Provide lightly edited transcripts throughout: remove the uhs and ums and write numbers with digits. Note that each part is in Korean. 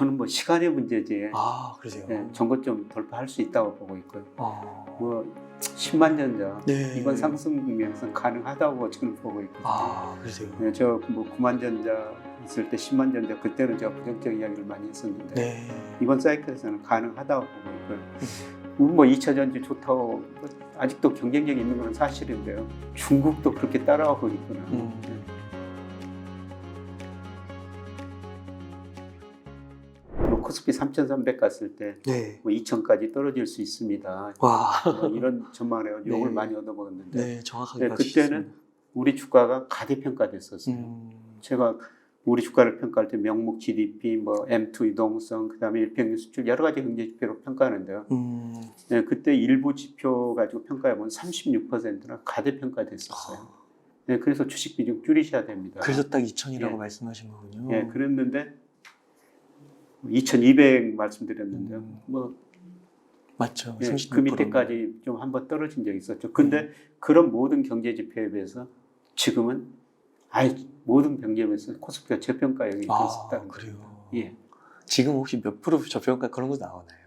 저는 뭐 시간의 문제지. 아, 그러세요? 예, 전고점 돌파할 수 있다고 보고 있고요. 아, 뭐 10만 전자 네. 이번 상승 국면에서 가능하다고 저는 보고 있거든요. 아, 그러세요? 예, 저 뭐 9만 전자 있을 때 10만 전자 그때는 제가 부정적 이야기를 많이 했었는데 네. 이번 사이클에서는 가능하다고 보고 있고요. 뭐 2차 전지 좋다고 뭐 아직도 경쟁력이 있는 건 사실인데요. 중국도 그렇게 따라오고 있구나. 예. 뭐 코스피 3,300 갔을 때 네. 뭐 2,000까지 떨어질 수 있습니다. 와. 뭐 이런 전망을 해서 욕을 네. 많이 얻어먹었는데 네, 정확하게 네, 맞추셨습니다. 그때는 우리 주가가 가대평가됐었어요. 제가 우리 주가를 평가할 때 명목 GDP, 뭐 M2 유동성, 그다음에 일평균 수출 여러 가지 경제 지표로 평가하는데요. 네, 그때 일부 지표 가지고 평가해보면 36%나 가대평가됐었어요. 네, 그래서 주식 비중 줄이셔야 됩니다. 그래서 딱 2,000이라고 예. 말씀하신 거군요. 예, 그랬는데 2,200 말씀드렸는데요. 뭐 맞죠. 예, 36%. 그 밑에까지 좀 한번 떨어진 적이 있었죠. 근데 그런 모든 경제 지표에 비해서 지금은 아예 모든 경제에서 코스피가 저평가에 들었다는 그래요. 거예요. 예, 지금 혹시 몇 프로 저평가 그런 거 나오나요?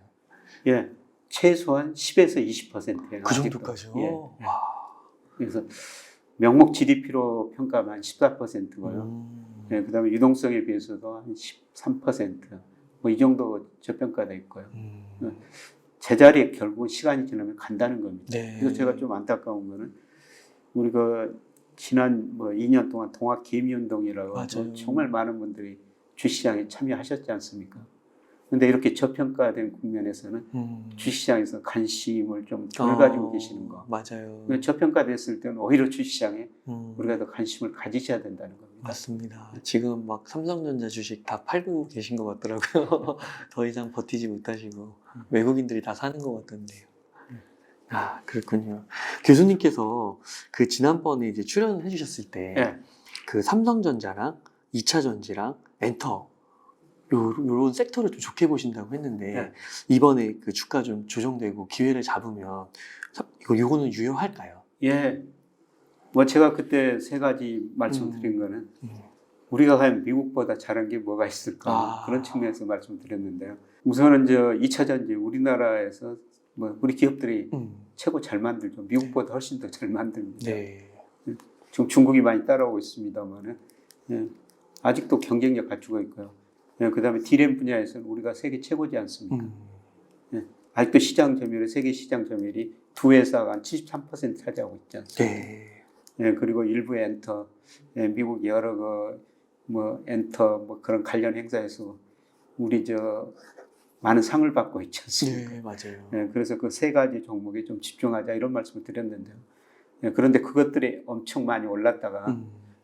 예, 최소한 10에서 20%예요. 그 정도까지요? 예. 와. 그래서 명목 GDP로 평가하면 14%고요. 예, 그다음에 유동성에 비해서도 한 13%. 뭐 이 정도 저평가돼 있고요. 제자리에 결국 시간이 지나면 간다는 겁니다. 네. 그래서 제가 좀 안타까운 거는 우리가 지난 뭐 2년 동안 동학 기미운동이라고 맞아요. 정말 많은 분들이 주시장에 참여하셨지 않습니까? 근데 이렇게 저평가된 국면에서는 주시장에서 관심을 좀 덜 가지고 계시는 거. 맞아요. 저평가됐을 때는 오히려 주시장에 우리가 음, 더 관심을 가지셔야 된다는 겁니다. 맞습니다. 지금 막 삼성전자 주식 다 팔고 계신 것 같더라고요. 더 이상 버티지 못하시고 외국인들이 다 사는 것 같던데요. 아, 그렇군요. 교수님께서 그 지난번에 이제 출연해 주셨을 때 예. 그 삼성전자랑 2차 전지랑 엔터 요런 섹터를 좀 좋게 보신다고 했는데 네. 이번에 그 주가 좀 조정되고 기회를 잡으면 요거는 유효할까요? 예. 뭐 제가 그때 세 가지 말씀드린 거는 음. 우리가 과연 미국보다 잘한 게 뭐가 있을까 그런 측면에서 말씀드렸는데요. 우선은 저 2차 전지 우리나라에서 뭐 우리 기업들이 최고 잘 만들죠. 미국보다 훨씬 더 잘 만듭니다. 네. 지금 중국이 많이 따라오고 있습니다만은 예. 아직도 경쟁력 갖추고 있고요. 예. 그다음에 D램 분야에서는 우리가 세계 최고지 않습니까? 예. 아직도 시장 점유율 세계 시장 점유율이 두 회사가 한 73% 차지하고 있지 않습니까? 네. 예. 그리고 일부 엔터, 예. 미국 여러 뭐 엔터 뭐 그런 관련 행사에서 우리 저 많은 상을 받고 있지 않습니까? 네, 맞아요. 예. 그래서 그 세 가지 종목에 좀 집중하자 이런 말씀을 드렸는데요. 예. 그런데 그것들이 엄청 많이 올랐다가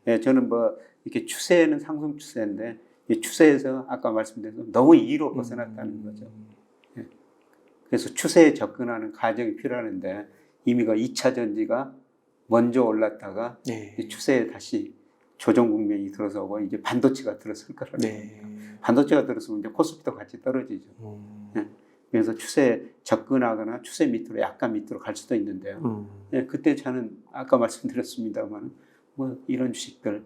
예. 저는 뭐 이렇게 추세는 상승 추세인데 이 추세에서 아까 말씀드린 너무 2로 벗어났다는 거죠. 예. 그래서 추세에 접근하는 과정이 필요한데 이미 그 2차 전지가 먼저 올랐다가 네. 이 추세에 다시 조정 국면이 들어서고 이제 반도체가 들어설 거라는 네. 겁니다. 반도체가 들어서면 이제 코스피도 같이 떨어지죠. 예. 그래서 추세에 접근하거나 추세 밑으로 약간 밑으로 갈 수도 있는데요. 예. 그때 저는 아까 말씀드렸습니다만 뭐 이런 주식들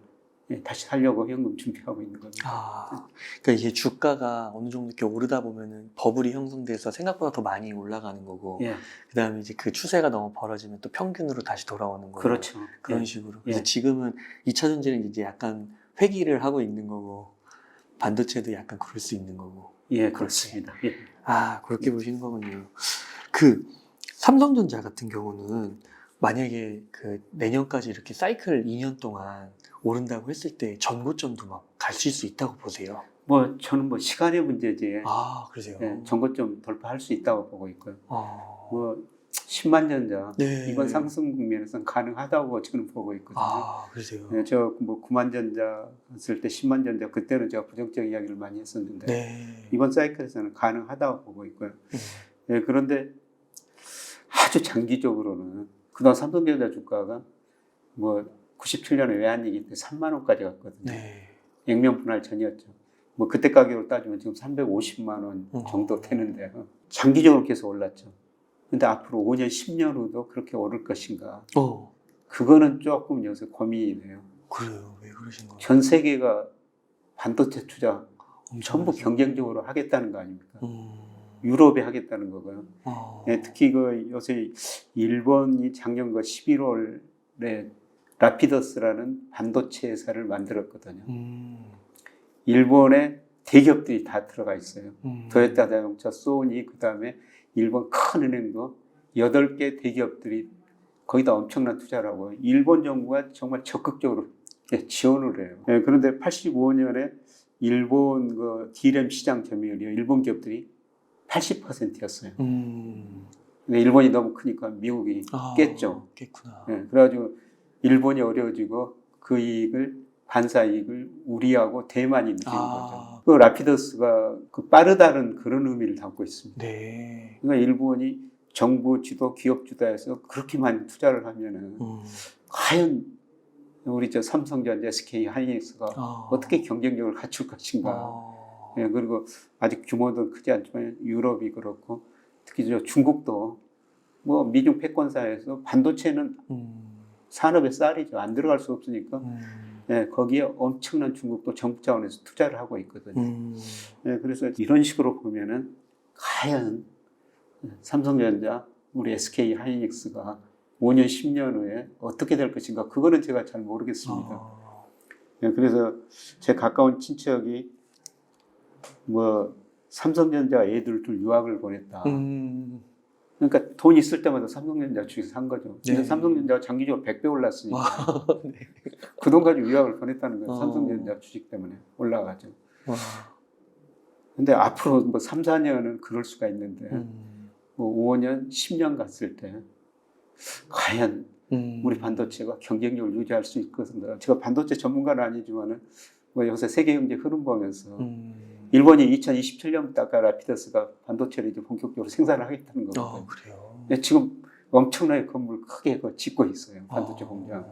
예. 다시 살려고 현금 준비하고 있는 겁니다. 아, 그러니까 이게 주가가 어느 정도 이렇게 오르다 보면은 버블이 형성돼서 생각보다 더 많이 올라가는 거고, 예. 그 다음에 이제 그 추세가 너무 벌어지면 또 평균으로 다시 돌아오는 거고. 그렇죠. 그런 예. 식으로. 그래서 예. 지금은 2차 전지는 이제 약간 회귀를 하고 있는 거고, 반도체도 약간 그럴 수 있는 거고. 예, 그렇습니다. 예. 아, 그렇게 보시는 거군요. 그 삼성전자 같은 경우는 만약에 그 내년까지 이렇게 사이클 2년 동안 오른다고 했을 때 전고점도 막 가실 수 있다고 보세요. 뭐 저는 뭐 시간의 문제지. 아, 그러세요? 예, 전고점 돌파할 수 있다고 보고 있고요. 아, 뭐 10만 전자 네. 이번 상승 국면에서는 가능하다고 저는 보고 있거든요. 아, 그러세요? 예, 저 뭐 9만 전자 했을 때 10만 전자 그때는 제가 부정적 이야기를 많이 했었는데 네. 이번 사이클에서는 가능하다고 보고 있고요. 예, 그런데 아주 장기적으로는 그동안 삼성전자 주가가 뭐 97년에 외환위기 때 3만 원까지 갔거든요. 네. 액면 분할 전이었죠. 뭐 그때 가격으로 따지면 지금 350만 원 정도 되는데요. 장기적으로 계속 올랐죠. 근데 앞으로 5년, 10년 후도 그렇게 오를 것인가? 그거는 조금 요새 고민이 돼요. 그래요. 왜 그러신 거예요? 전 세계가 반도체 투자 전부 엄청나죠. 경쟁적으로 하겠다는 거 아닙니까? 음. 유럽에 하겠다는 거고요. 어. 예, 특히 그 요새 일본이 작년 그 11월에 라피더스라는 반도체 회사를 만들었거든요. 일본의 대기업들이 다 들어가 있어요. 도요타 자동차, 소니, 그 다음에 일본 큰 은행도 8개 대기업들이 거기다 엄청난 투자를 하고 일본 정부가 정말 적극적으로 지원을 해요. 예, 그런데 85년에 일본 그 D램 시장 점유율이 일본 기업들이 80%였어요. 근데 일본이 너무 크니까 미국이 깼죠. 깼구나. 예, 그래가지고 일본이 어려워지고 그 이익을 반사 이익을 우리하고 대만이 느끼는 거죠. 그 라피더스가 그 빠르다는 그런 의미를 담고 있습니다. 네. 그러니까 일본이 정부 주도, 기업 주도해서 그렇게 많이 투자를 하면은 과연 우리 저 삼성전자, SK 하이닉스가 어떻게 경쟁력을 갖출 것인가. 예, 그리고 아직 규모도 크지 않지만 유럽이 그렇고 특히 저 중국도 뭐 미중 패권사에서 반도체는 산업의 쌀이죠. 안 들어갈 수 없으니까. 예, 거기에 엄청난 중국도 정부 차원에서 투자를 하고 있거든요. 예, 그래서 이런 식으로 보면은 과연 삼성전자, 우리 SK 하이닉스가 5년, 10년 후에 어떻게 될 것인가 그거는 제가 잘 모르겠습니다. 예, 그래서 제 가까운 친척이 뭐 삼성전자 애들 둘 유학을 보냈다. 그러니까 돈 있을 때마다 삼성전자 주식 산 거죠. 근데 네. 삼성전자가 장기적으로 100배 올랐으니까 네. 그 돈 가지고 유학을 보냈다는 거예요. 삼성전자 주식 때문에 올라가죠. 근데 앞으로 뭐 3, 4년은 그럴 수가 있는데 뭐 5년, 10년 갔을 때 과연 우리 반도체가 경쟁력을 유지할 수 있겠는가. 제가 반도체 전문가는 아니지만은 뭐 요새 세계 경제 흐름 보면서 일본이 2027년부터 아까 라피더스가 반도체를 이제 본격적으로 생산을 하겠다는 거거든요. 그래요. 지금 엄청나게 건물 크게 짓고 있어요. 반도체 공장을.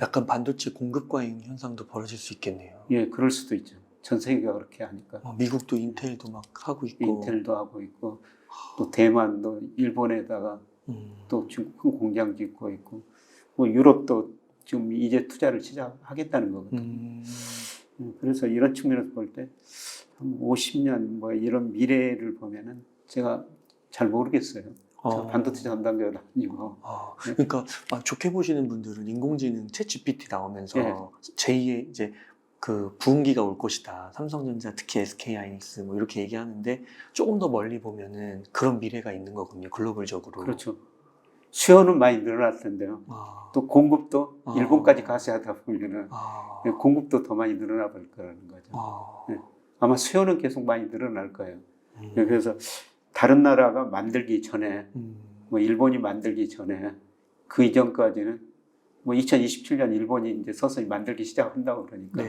약간 반도체 공급 과잉 현상도 벌어질 수 있겠네요. 예, 그럴 수도 있죠. 전 세계가 그렇게 하니까. 미국도 인텔도 막 하고 있고. 인텔도 하고 있고 또 대만도 일본에다가 또 지금 큰 공장 짓고 있고 뭐 유럽도 지금 이제 투자를 시작하겠다는 거거든요. 그래서 이런 측면에서 볼 때 한 50년 뭐 이런 미래를 보면은 제가 잘 모르겠어요. 제가 반도체 담당자도 아니고. 그러니까 좋게 보시는 분들은 인공지능 챗 GPT 나오면서 제2의 이제 그 부흥기가 올 것이다. 삼성전자 특히 SK 하이닉스 뭐 이렇게 얘기하는데 조금 더 멀리 보면은 그런 미래가 있는 거군요. 글로벌적으로. 그렇죠. 수요는 많이 늘어날 텐데요. 또 공급도 일본까지 가세하다 보면은 공급도 더 많이 늘어나 볼 거라는 거죠. 아마 수요는 계속 많이 늘어날 거예요. 그래서 다른 나라가 만들기 전에 뭐 일본이 만들기 전에 그 이전까지는 뭐 2027년 일본이 이제 서서히 만들기 시작한다고 그러니까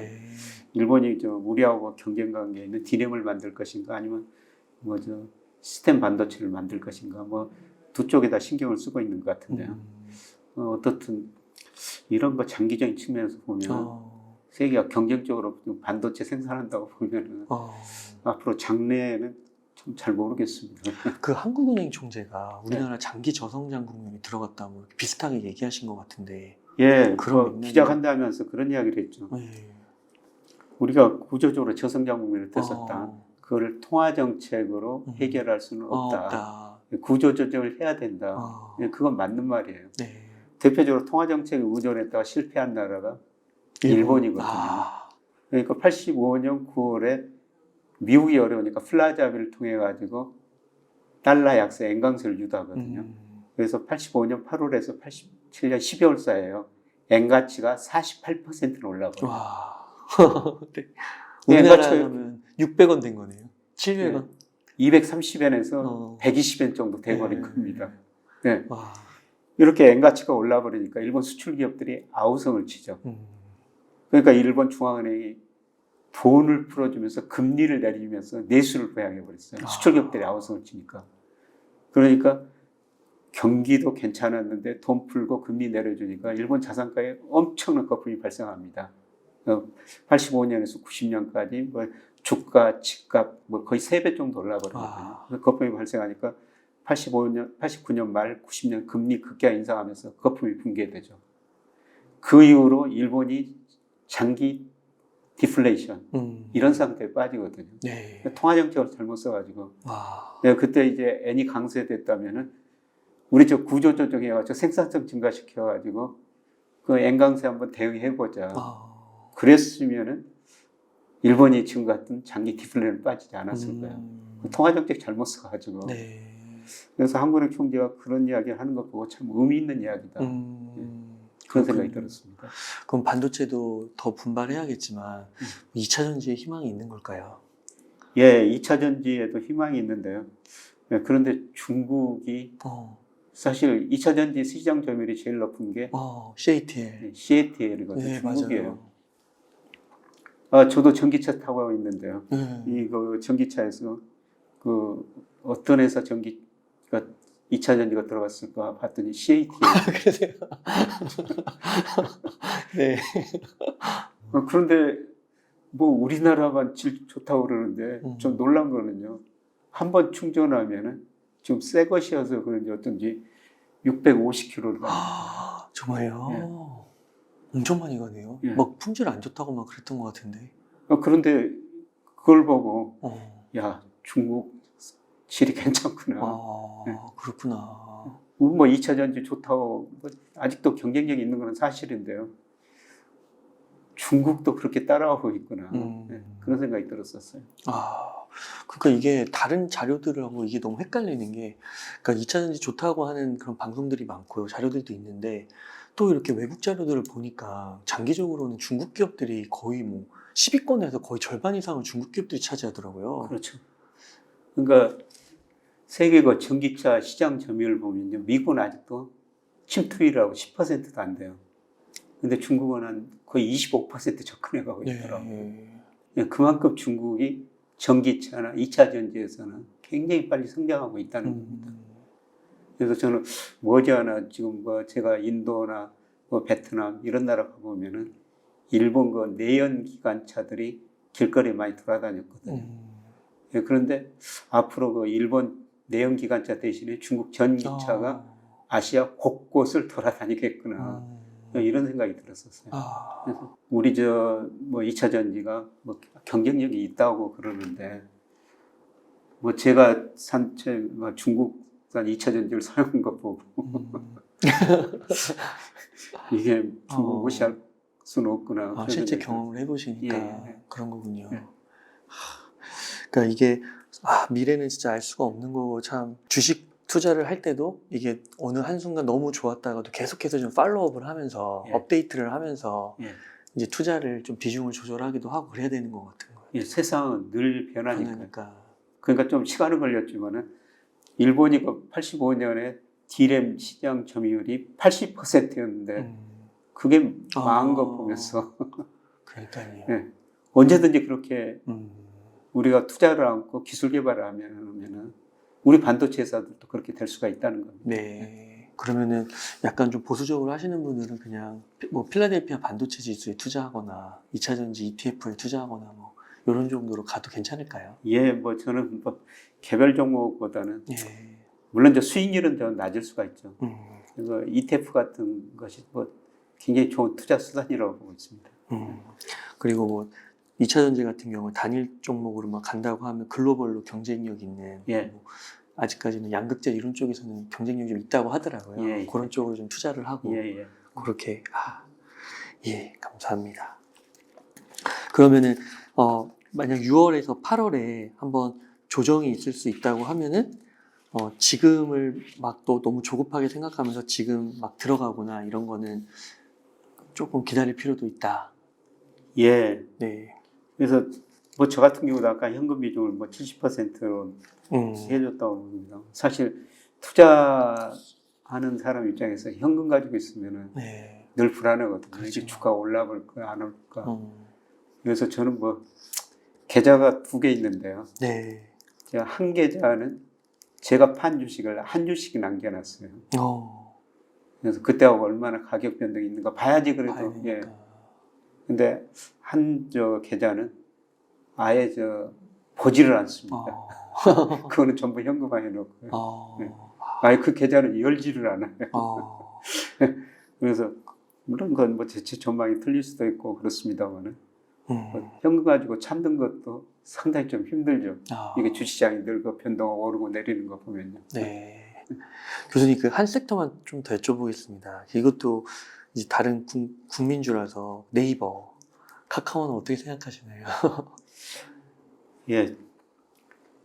일본이 저 우리하고 경쟁 관계에 있는 디램을 만들 것인가 아니면 뭐 저 시스템 반도체를 만들 것인가 뭐 두 쪽에다 신경을 쓰고 있는 것 같은데요. 어떻든 이런 거 장기적인 측면에서 보면 세계가 경쟁적으로 반도체 생산한다고 보면은 앞으로 장래에는 좀 잘 모르겠습니다. 그 한국은행 총재가 우리나라 장기 저성장 국면에 들어갔다 뭐 비슷하게 얘기하신 것 같은데. 예, 그런 기자간담회하면서 그런 이야기를 했죠. 우리가 구조적으로 저성장 국면을 떴었다. 그걸 통화 정책으로 해결할 수는 없다. 구조 조정을 해야 된다. 그건 맞는 말이에요. 대표적으로 통화 정책에 의존했다가 실패한 나라가 일본이거든요. 그러니까 85년 9월에 미국이 어려우니까 플라자비를 통해 가지고 달러 약세 엔강세를 유도하거든요. 그래서 85년 8월에서 87년 12월 사이에요. 엔 가치가 48%는 올라버려요. 우리나라는 600원 된 거네요. 700원. 230엔에서 120엔 정도 돼버린 겁니다. 네. 이렇게 엔 가치가 올라버리니까 일본 수출 기업들이 아우성을 치죠. 그러니까 일본 중앙은행이 돈을 풀어주면서 금리를 내리면서 내수를 부양해버렸어요. 수출 기업들이 아우성을 치니까. 그러니까 경기도 괜찮았는데 돈 풀고 금리 내려주니까 일본 자산가에 엄청난 거품이 발생합니다. 85년에서 90년까지 뭐 주가, 집값 뭐 거의 3배 정도 올라버리거든요. 거품이 발생하니까 89년 말 90년 금리 급기야 인상하면서 거품이 붕괴되죠. 그 이후로 일본이 장기 디플레이션 이런 상태에 빠지거든요. 네. 통화 정책을 잘못 써가지고 와. 내가 그때 이제 N이 강세됐다면은 우리 저 구조 조정해가지고 생산성 증가시켜가지고 그 N 강세 한번 대응해보자. 그랬으면은 일본이 지금 같은 장기 디플레이션에 빠지지 않았을 거예요. 통화 정책 잘못 써가지고. 네. 그래서 한국은행 총재가 그런 이야기를 하는 것 보고 참 의미 있는 이야기다. 그런 생각이 들었습니다. 그럼 반도체도 더 분발해야겠지만 2차 전지에 희망이 있는 걸까요? 예, 2차 전지에도 희망이 있는데요. 예, 그런데 중국이 사실 2차 전지 시장 점유율이 제일 높은 게 CATL. CATL이거든요. 네, 중국이에요. 저도 전기차 타고 있는데요. 이거 전기차에서 그 어떤 회사 전기가 2차 전지가 들어갔을까 봤더니 CATL. 그러세요? 네. 그런데 뭐 우리나라만 질 좋다고 그러는데 좀 놀란 거는요. 한 번 충전하면은 지금 새 것이어서 그런지 어떤지 650km를 갑니다. 정말요? 예. 엄청 많이 가네요. 예. 막 품질 안 좋다고 막 그랬던 것 같은데. 그런데 그걸 보고 야, 중국 질이 괜찮구나. 예. 그렇구나. 뭐 2차 전지 좋다고 뭐 아직도 경쟁력이 있는 건 사실인데요. 중국도 그렇게 따라오고 있구나. 네, 그런 생각이 들었었어요. 그러니까 이게 다른 자료들하고 이게 너무 헷갈리는 게, 그러니까 2차 전지 좋다고 하는 그런 방송들이 많고요. 자료들도 있는데, 또 이렇게 외국 자료들을 보니까 장기적으로는 중국 기업들이 거의 뭐 10위권에서 거의 절반 이상을 중국 기업들이 차지하더라고요. 그렇죠. 그러니까 세계 그 전기차 시장 점유율 보면요. 미국은 아직도 침투율하고 10%도 안 돼요. 근데 중국은 한 거의 25% 접근해 가고 있더라고요. 네. 그만큼 중국이 전기차나 2차 전지에서는 굉장히 빨리 성장하고 있다는 겁니다. 그래서 저는 머지않아 지금 뭐 제가 인도나 뭐 베트남 이런 나라 가보면은 일본 그 내연 기관차들이 길거리에 많이 돌아다녔거든요. 네. 그런데 앞으로 그 일본 내연 기관차 대신에 중국 전기차가 아시아 곳곳을 돌아다니겠구나. 이런 생각이 들었었어요. 그래서 우리 뭐 2차 전지가 뭐 경쟁력이 있다고 그러는데 뭐 제가 뭐 중국산 2차 전지를 사용한 거 보고 이게 중국 무시할 수는 없구나. 실제 경험을 해보시니까 그런 거군요. 그러니까 이게 미래는 진짜 알 수가 없는 거고, 참 주식 투자를 할 때도 이게 어느 한순간 너무 좋았다가도 계속해서 좀 팔로우업을 하면서 업데이트를 하면서 이제 투자를 좀 비중을 조절하기도 하고 그래야 되는 것 같은 거예요. 세상은 늘 변하니까. 그러니까 좀 시간은 걸렸지만은 일본이 그 85년에 D램 시장 점유율이 80%였는데 그게 망한 거 보면서 그러니까요. 언제든지 그렇게 우리가 투자를 하고 기술 개발을 하면은 우리 반도체 회사들도 그렇게 될 수가 있다는 겁니다. 네. 그러면은 약간 좀 보수적으로 하시는 분들은 그냥 뭐 필라델피아 반도체 지수에 투자하거나 2차 전지 ETF에 투자하거나 뭐 이런 정도로 가도 괜찮을까요? 예, 뭐 저는 뭐 개별 종목보다는 물론 수익률은 더 낮을 수가 있죠. 그래서 ETF 같은 것이 뭐 굉장히 좋은 투자 수단이라고 보고 있습니다. 그리고 뭐 2차 전지 같은 경우 단일 종목으로 막 간다고 하면 글로벌로 경쟁력 있는 뭐 아직까지는 양극재 이런 쪽에서는 경쟁력이 좀 있다고 하더라고요. 그런 쪽으로 좀 투자를 하고 그렇게 감사합니다. 그러면은 만약 6월에서 8월에 한번 조정이 있을 수 있다고 하면은 지금을 막 또 너무 조급하게 생각하면서 지금 막 들어가거나 이런 거는 조금 기다릴 필요도 있다. 네. 그래서 뭐 저 같은 경우도 아까 현금 비중을 뭐 70%로 해줬다고 봅니다. 사실 투자하는 사람 입장에서 현금 가지고 있으면은 늘 불안하거든요. 그렇죠. 이게 주가 올라볼까 안 올까. 그래서 저는 뭐 계좌가 2개 있는데요. 제가 한 계좌는 제가 판 주식을 한 주씩 남겨놨어요. 그래서 그때하고 얼마나 가격 변동이 있는가 봐야지 그래도. 근데 한 계좌는 아예 보지를 않습니다. 그거는 전부 현금화 해놓고요. 아예 그 계좌는 열지를 않아요. 그래서 물론 그건 뭐 제 전망이 틀릴 수도 있고 그렇습니다만은 현금 가지고 참는 것도 상당히 좀 힘들죠. 아, 이게 주시장이 늘고 변동하고 오르고 내리는 거 보면요. 네. 교수님 그 한 섹터만 좀 더 여쭤보겠습니다. 이것도 이제 다른 국민주라서 네이버, 카카오는 어떻게 생각하시나요? 예,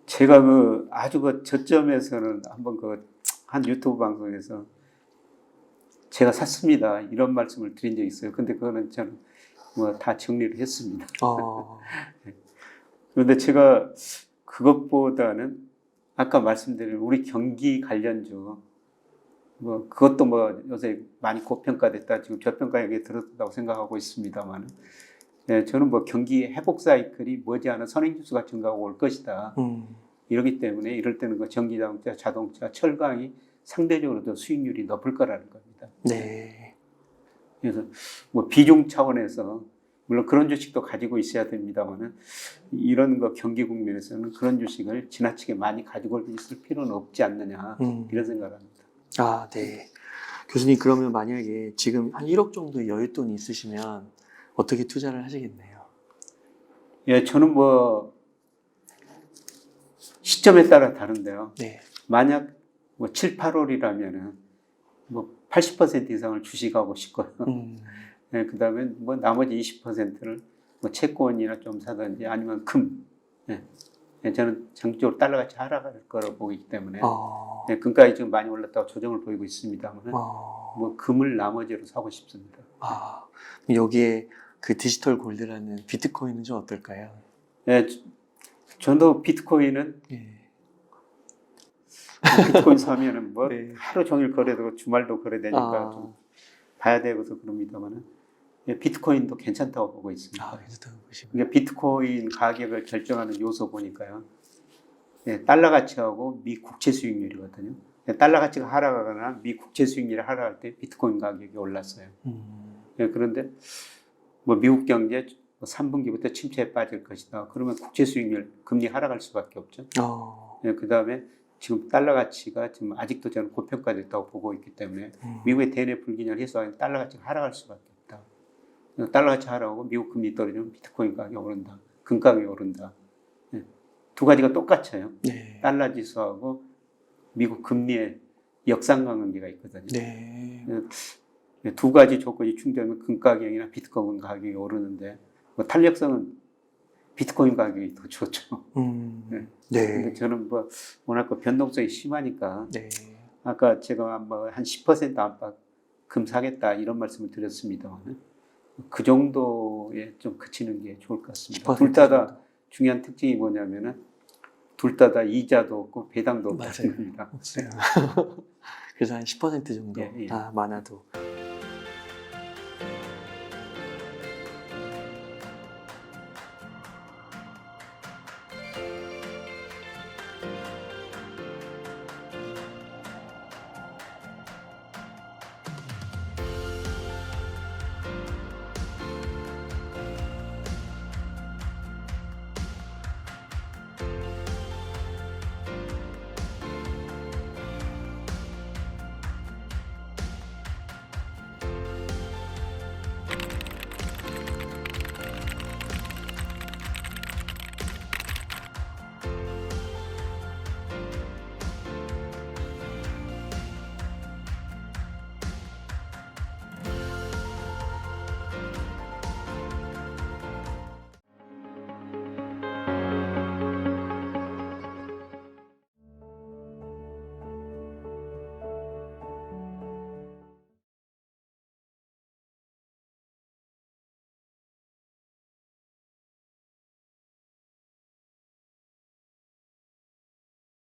제가 그 아주 그 저점에서는 한번 그 한 유튜브 방송에서 제가 샀습니다 이런 말씀을 드린 적이 있어요. 근데 그거는 저는 뭐 다 정리를 했습니다. 그런데 제가 그것보다는 아까 말씀드린 우리 경기 관련주 뭐 그것도 뭐 요새 많이 고평가됐다 지금 저평가에 들었다고 생각하고 있습니다만 예, 저는 뭐 경기 회복 사이클이 머지않아 선행지수가 증가하고 올 것이다. 이러기 때문에 이럴 때는 그 전기자동차, 자동차, 철강이 상대적으로 더 수익률이 높을 거라는 겁니다. 네. 그래서 뭐 비중 차원에서 물론 그런 주식도 가지고 있어야 됩니다만은 이런 거 경기 국면에서는 그런 주식을 지나치게 많이 가지고 있을 필요는 없지 않느냐 이런 생각을 합니다. 아, 네. 교수님 그러면 만약에 지금 한 1억 정도 여윳돈이 있으시면 어떻게 투자를 하시겠네요? 예, 저는 뭐 시점에 따라 다른데요. 네. 만약 뭐 7, 8월이라면은 뭐 80% 이상을 주식하고 싶고요. 네, 그다음에 뭐 나머지 20%를 뭐 채권이나 좀 사든지 아니면 금. 네. 네, 저는 장기적으로 달러같이 하락할 거라고 보기 때문에 네, 금가이 지금 많이 올랐다고 조정을 보이고 있습니다만 뭐 금을 나머지로 사고 싶습니다. 여기에 그 디지털 골드라는 비트코인은 좀 어떨까요? 네, 저도 비트코인은 예. 비트코인 사면은 뭐 네. 하루 종일 거래되고 주말도 거래되니까 좀 봐야 되고서 그럽니다만은 예, 비트코인도 괜찮다고 보고 있습니다. 괜찮다고 보시면. 그러니까 비트코인 가격을 결정하는 요소 보니까요. 예, 달러 가치하고 미 국채 수익률이거든요. 예, 달러 가치가 하락하거나 미 국채 수익률이 하락할 때 비트코인 가격이 올랐어요. 예, 그런데 뭐 미국 경제 3분기부터 침체에 빠질 것이다. 그러면 국채 수익률 금리 하락할 수밖에 없죠. 예, 그 다음에 지금 달러 가치가 지금 아직도 저는 고평가됐다고 보고 있기 때문에 미국의 대내 불균형을 해소하면 달러 가치가 하락할 수밖에 없다. 달러 가치 하락하고 미국 금리 떨어지면 비트코인 가격이 오른다. 금 가격이 오른다. 예, 두 가지가 똑같아요. 네. 달러 지수하고 미국 금리의 역상관관계가 있거든요. 네. 예, 두 가지 조건이 충돌하면 금 가격이나 비트코인 가격이 오르는데 뭐 탄력성은 비트코인 가격이 더 좋죠. 네. 근데 저는 뭐 워낙 그 변동성이 심하니까 네. 아까 제가 뭐 한 10% 안팎 금 사겠다 이런 말씀을 드렸습니다만 그 정도에 좀 그치는 게 좋을 것 같습니다. 둘 다 중요한 특징이 뭐냐면은 둘 다 이자도 없고 배당도 없습니다. 없어요. 그래서 한 10% 정도 예, 예. 많아도